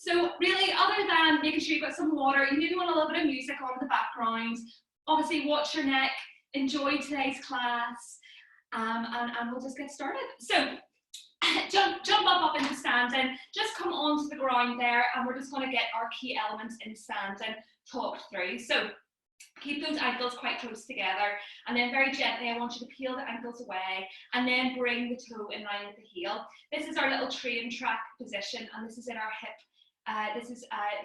So really, other than making sure you've got some water, you maybe want a little bit of music on in the background. Obviously, watch your neck, enjoy today's class, and we'll just get started. So jump up into standing, just come onto the ground there, and we're just going to get our key elements in standing talked through. So keep those ankles quite close together, and then very gently I want you to peel the ankles away and then bring the toe in line with the heel. This is our little train track position, and this is in our hip.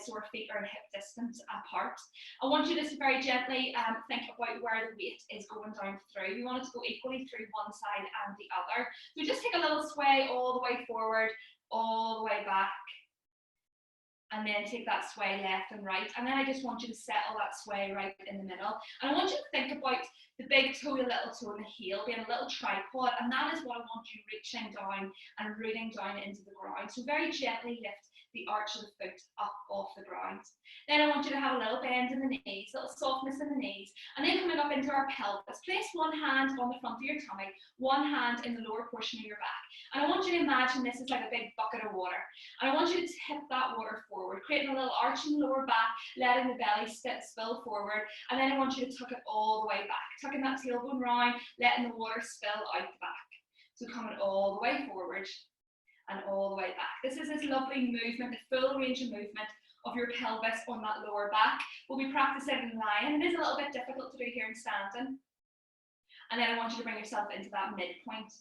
So our feet are hip distance apart. I want you to just very gently think about where the weight is going down through. We want it to go equally through one side and the other. So just take a little sway all the way forward, all the way back, and then take that sway left and right. And then I just want you to settle that sway right in the middle. And I want you to think about the big toe, the little toe, and the heel being a little tripod. And that is what I want you reaching down and rooting down into the ground. So very gently lift the arch of the foot up off the ground. Then I want you to have a little bend in the knees, a little softness in the knees, and then coming up into our pelvis. Place one hand on the front of your tummy, one hand in the lower portion of your back. And I want you to imagine this is like a big bucket of water. And I want you to tip that water forward, creating a little arch in the lower back, letting the belly spill forward. And then I want you to tuck it all the way back, tucking that tailbone round, letting the water spill out the back. So coming all the way forward and all the way back. This is this lovely movement, the full range of movement of your pelvis on that lower back. We'll be practicing in lying. It is a little bit difficult to do here in standing. And then I want you to bring yourself into that midpoint.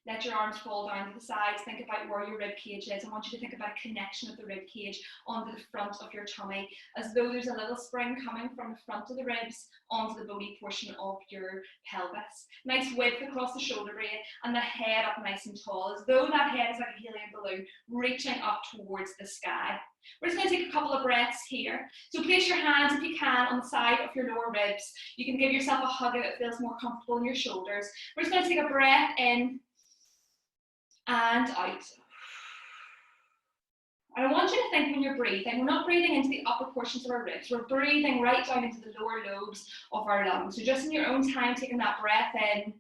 Let your arms fall down to the sides. Think about where your rib cage is. I want you to think about a connection of the rib cage onto the front of your tummy, as though there's a little spring coming from the front of the ribs onto the bony portion of your pelvis. Nice width across the shoulder blade, and the head up nice and tall, as though that head is like a helium balloon reaching up towards the sky. We're just going to take a couple of breaths here. So place your hands, if you can, on the side of your lower ribs. You can give yourself a hug if it feels more comfortable in your shoulders. We're just going to take a breath in and out. And I want you to think when you're breathing, we're not breathing into the upper portions of our ribs, we're breathing right down into the lower lobes of our lungs. So just in your own time, taking that breath in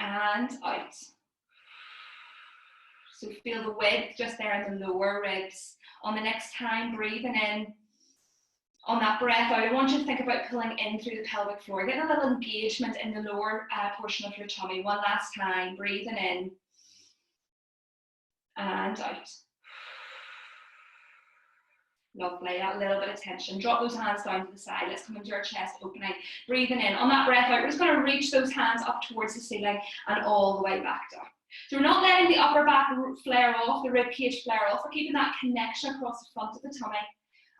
and out. So feel the width just there in the lower ribs. On the next time, breathing in. On that breath out, I want you to think about pulling in through the pelvic floor, getting a little engagement in the lower portion of your tummy. One last time, breathing in and out. Lovely, that little bit of tension. Drop those hands down to the side. Let's come into our chest opening. Breathing in. On that breath out, we're just going to reach those hands up towards the ceiling and all the way back down. So we're not letting the upper back flare off, the rib cage flare off. We're keeping that connection across the front of the tummy.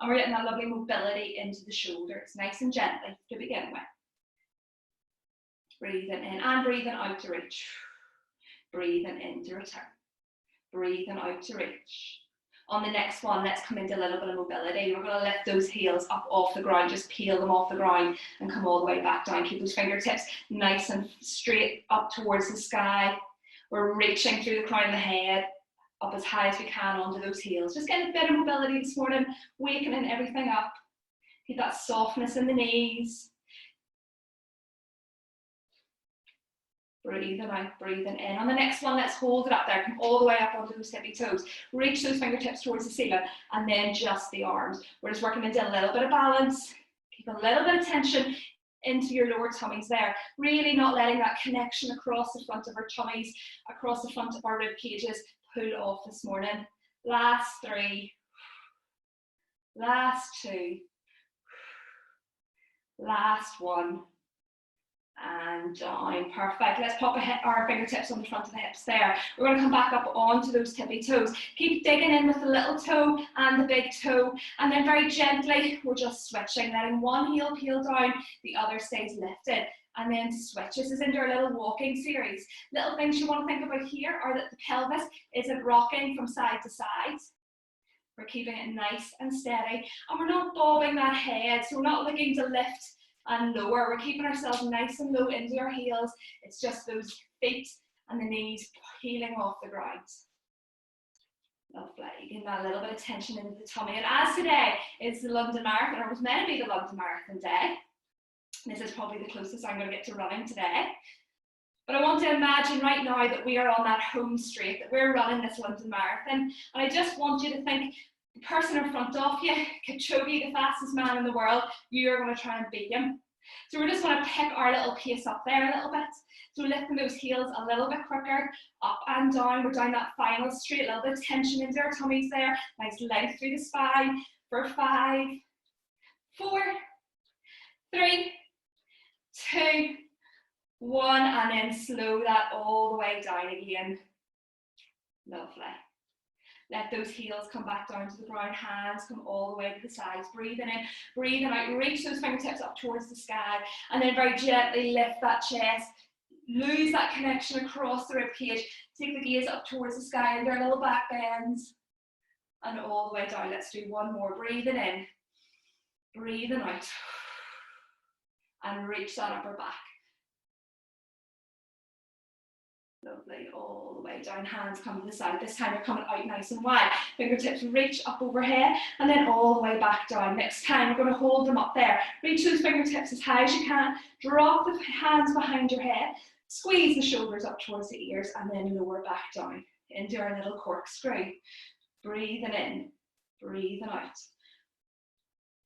And we're getting that lovely mobility into the shoulders, nice and gently to begin with. Breathing in and breathing out to reach. Breathing in to return. Breathing out to reach. On the next one, let's come into a little bit of mobility. We're going to lift those heels up off the ground, just peel them off the ground and come all the way back down. Keep those fingertips nice and straight up towards the sky. We're reaching through the crown of the head, up as high as we can onto those heels. Just getting a bit of mobility this morning, wakening everything up. Keep that softness in the knees. Breathing out, breathing in. On the next one, let's hold it up there. Come all the way up onto those tippy toes. Reach those fingertips towards the ceiling, and then just the arms. We're just working into a little bit of balance. Keep a little bit of tension into your lower tummies there. Really not letting that connection across the front of our tummies, across the front of our rib cages, pull off this morning. Last 3, last 2, last 1, and down. Perfect. Let's pop our fingertips on the front of the hips there. We're going to come back up onto those tippy toes. Keep digging in with the little toe and the big toe, and then very gently we're just switching, letting one heel peel down, the other stays lifted. And then switch. This is into our little walking series. Little things you want to think about here are that the pelvis isn't rocking from side to side. We're keeping it nice and steady, and we're not bobbing that head, so we're not looking to lift and lower. We're keeping ourselves nice and low into our heels. It's just those feet and the knees peeling off the ground. Lovely. Getting that little bit of tension into the tummy. And as today is the London Marathon, or was meant to be the London Marathon day, this is probably the closest I'm going to get to running today. But I want to imagine right now that we are on that home straight, that we're running this London Marathon. And I just want you to think, the person in front of you, Kipchoge, the fastest man in the world, you're going to try and beat him. So we're just going to pick our little pace up there a little bit. So lifting those heels a little bit quicker, up and down. We're down that final straight, a little bit of tension into our tummies there. Nice length through the spine for 5, 4, 3, 2, 1, and then slow that all the way down again. Lovely. Let those heels come back down to the ground, hands come all the way to the sides. Breathing in, breathing out, reach those fingertips up towards the sky, and then very gently lift that chest. Lose that connection across the ribcage. Take the gaze up towards the sky and their little back bends. And all the way down. Let's do one more. Breathing in, breathing out. And reach that upper back. Lovely, all the way down, hands come to the side. This time you're coming out nice and wide. Fingertips reach up overhead and then all the way back down. Next time we're going to hold them up there. Reach those fingertips as high as you can. Drop the hands behind your head. Squeeze the shoulders up towards the ears and then lower back down into our little corkscrew. Breathing in, breathing out.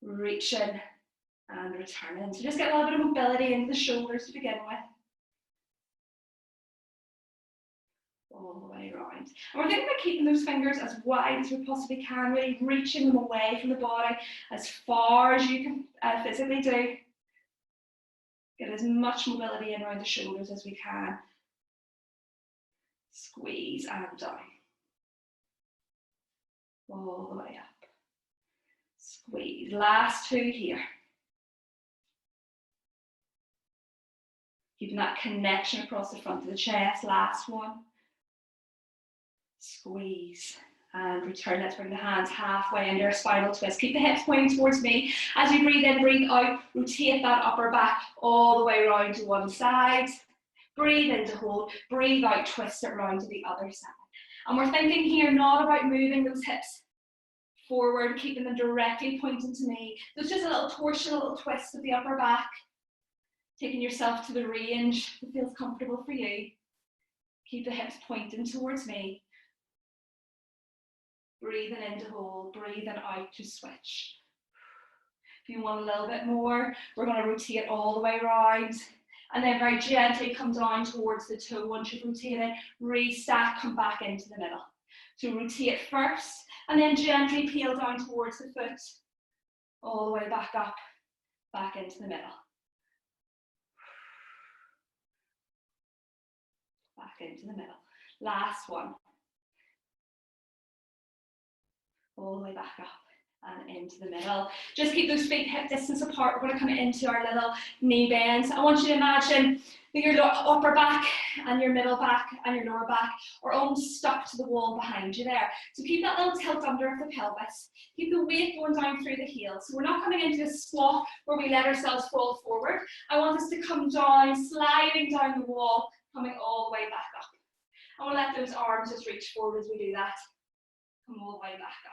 Reaching and returning. So just get a little bit of mobility into the shoulders to begin with. All the way around. And we're thinking about keeping those fingers as wide as we possibly can, really reaching them away from the body as far as you can physically do. Get as much mobility in around the shoulders as we can. Squeeze and down. All the way up. Squeeze. Last 2 here. Keeping that connection across the front of the chest. Last one. Squeeze and return. Let's bring the hands halfway into our spinal twist. Keep the hips pointing towards me. As you breathe in, breathe out, rotate that upper back all the way around to one side. Breathe in to hold, breathe out, twist it around to the other side. And we're thinking here not about moving those hips forward, keeping them directly pointing to me. So it's just a little torsion, a little twist of the upper back. Taking yourself to the range that feels comfortable for you. Keep the hips pointing towards me. Breathing in to hold, breathing out to switch. If you want a little bit more, we're going to rotate all the way around. And then very gently come down towards the toe. Once you've rotated, restack, come back into the middle. So rotate first, and then gently peel down towards the foot. All the way back up, back into the middle. Back into the middle. Last one. All the way back up and into the middle. Just keep those feet hip distance apart. We're going to come into our little knee bends. I want you to imagine that your upper back and your middle back and your lower back are almost stuck to the wall behind you there. So keep that little tilt under of the pelvis. Keep the weight going down through the heels. So we're not coming into a squat where we let ourselves fall forward. I want us to come down, sliding down the wall, coming all the way back up. I want to let those arms just reach forward as we do that. Come all the way back up.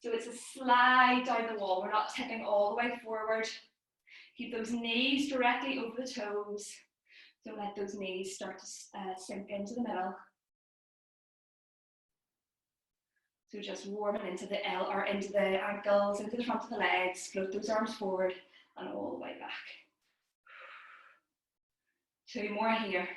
So it's a slide down the wall. We're not tipping all the way forward. Keep those knees directly over the toes. Don't let those knees start to sink into the middle. So just warming into the into the ankles, into the front of the legs. Float those arms forward and all the way back. 2 more here.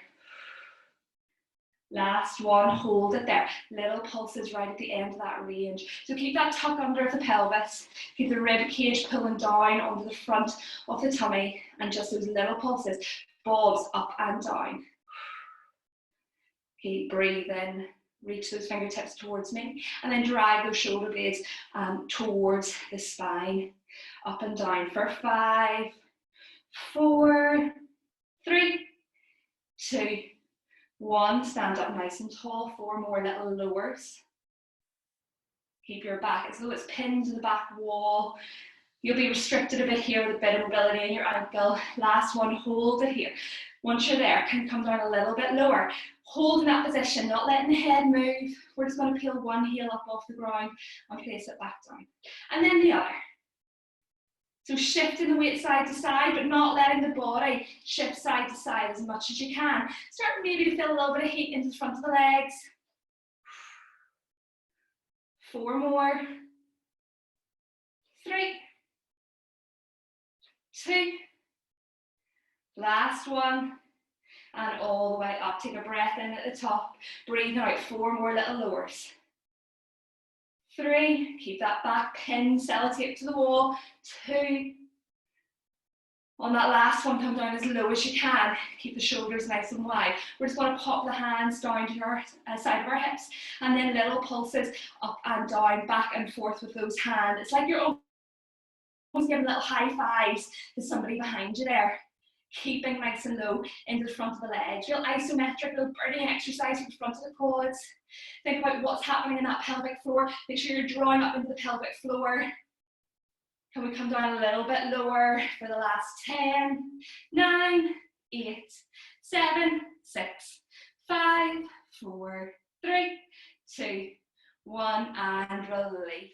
Last one, hold it there. Little pulses right at the end of that range. So keep that tuck under the pelvis. Keep the rib cage pulling down onto the front of the tummy, and just those little pulses, bobs up and down. Keep breathing. Reach those fingertips towards me, and then drag those shoulder blades towards the spine. Up and down for 5, 4, 3, 2, 1, stand up nice and tall. 4 more little lowers. Keep your back as though it's pinned to the back wall. You'll be restricted a bit here with a bit of mobility in your ankle. Last one, hold it here. Once you're there, can come down a little bit lower. Hold in that position, not letting the head move. We're just going to peel one heel up off the ground and place it back down. And then the other. So shifting the weight side to side, but not letting the body shift side to side as much as you can. Starting maybe to feel a little bit of heat into the front of the legs. 4 more. 3, 2, last one, and all the way up. Take a breath in at the top, breathe out, 4 more little lowers. 3, keep that back pinned, sellotape to the wall. 2, on that last one, come down as low as you can. Keep the shoulders nice and wide. We're just going to pop the hands down to our side of our hips, and then little pulses up and down, back and forth with those hands. It's like you're almost giving little high fives to somebody behind you there. Keeping nice and low into the front of the legs. Real isometric, little burning exercise for the front of the quads. Think about what's happening in that pelvic floor. Make sure you're drawing up into the pelvic floor. Can we come down a little bit lower for the last 10, 9, 8, 7, 6, 5, 4, 3, 2, 1, and release.